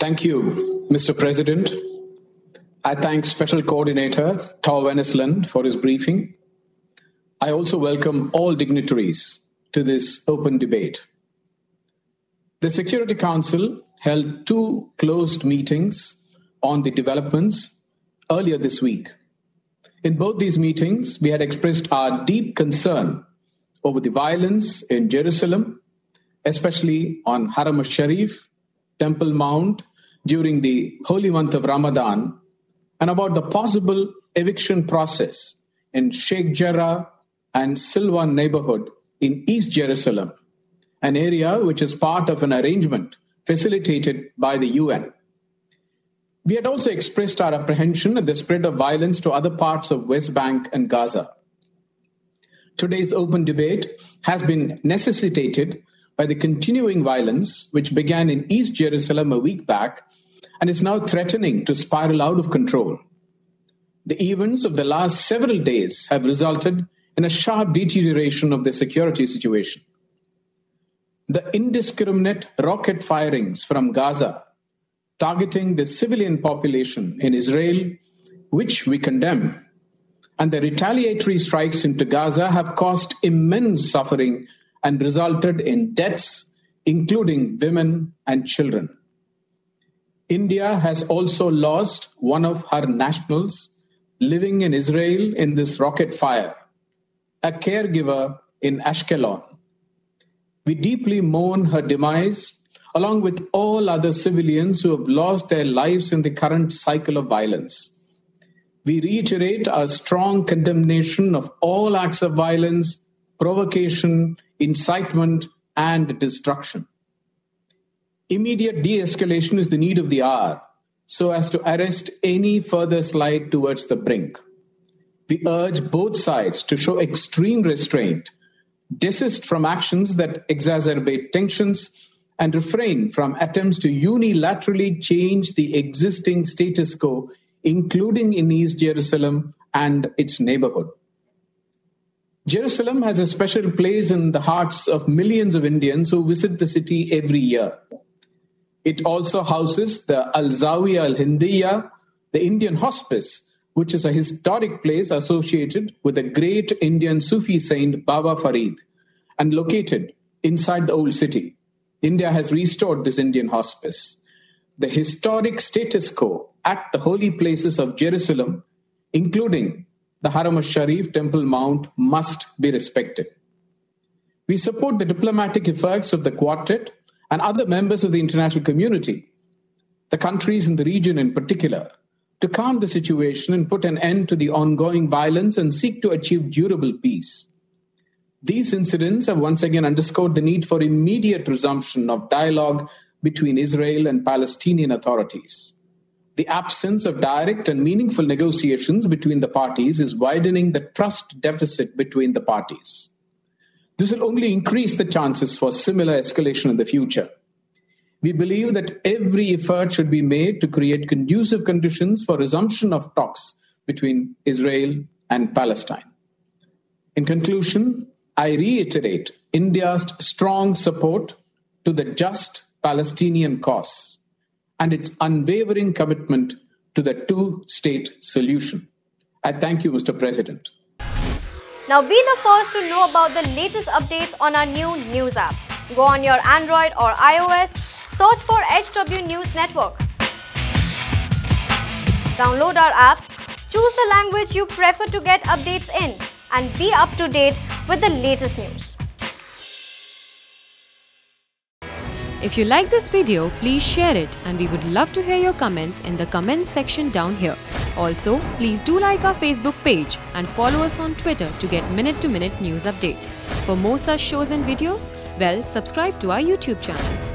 Thank you, Mr. President. I thank Special Coordinator Tor Wennesland for his briefing. I also welcome all dignitaries to this open debate. The Security Council held 2 closed meetings on the developments earlier this week. In both these meetings, we had expressed our deep concern over the violence in Jerusalem, especially on Haram al-Sharif, Temple Mount, during the holy month of Ramadan, and about the possible eviction process in Sheikh Jarrah and Silwan neighborhood in East Jerusalem, an area which is part of an arrangement facilitated by the UN. We had also expressed our apprehension at the spread of violence to other parts of West Bank and Gaza. Today's open debate has been necessitated by the continuing violence which began in East Jerusalem a week back and is now threatening to spiral out of control. The events of the last several days have resulted in a sharp deterioration of the security situation. The indiscriminate rocket firings from Gaza targeting the civilian population in Israel, which we condemn, and the retaliatory strikes into Gaza have caused immense suffering and resulted in deaths, including women and children. India has also lost one of her nationals living in Israel in this rocket fire, a caregiver in Ashkelon. We deeply mourn her demise, along with all other civilians who have lost their lives in the current cycle of violence. We reiterate our strong condemnation of all acts of violence, provocation, incitement, and destruction. Immediate de-escalation is the need of the hour, so as to arrest any further slide towards the brink. We urge both sides to show extreme restraint, desist from actions that exacerbate tensions, and refrain from attempts to unilaterally change the existing status quo, including in East Jerusalem and its neighborhood. Jerusalem has a special place in the hearts of millions of Indians who visit the city every year. It also houses the Al-Zawiya Al-Hindiya, the Indian hospice, which is a historic place associated with the great Indian Sufi saint Baba Farid and located inside the old city. India has restored this Indian hospice. The historic status quo at the holy places of Jerusalem, including the Haram al-Sharif Temple Mount, must be respected. We support the diplomatic efforts of the Quartet and other members of the international community, the countries in the region in particular, to calm the situation and put an end to the ongoing violence and seek to achieve durable peace. These incidents have once again underscored the need for immediate resumption of dialogue between Israel and Palestinian authorities. The absence of direct and meaningful negotiations between the parties is widening the trust deficit between the parties. This will only increase the chances for similar escalation in the future. We believe that every effort should be made to create conducive conditions for resumption of talks between Israel and Palestine. In conclusion, I reiterate India's strong support to the just Palestinian cause and its unwavering commitment to the two-state solution. I thank you, Mr. President. Now be the first to know about the latest updates on our new news app. Go on your Android or iOS, search for HW News Network. Download our app, choose the language you prefer to get updates in, and be up to date with the latest news. If you like this video, please share it, and we would love to hear your comments in the comments section down here. Also, please do like our Facebook page and follow us on Twitter to get minute-to-minute news updates. For more such shows and videos, subscribe to our YouTube channel.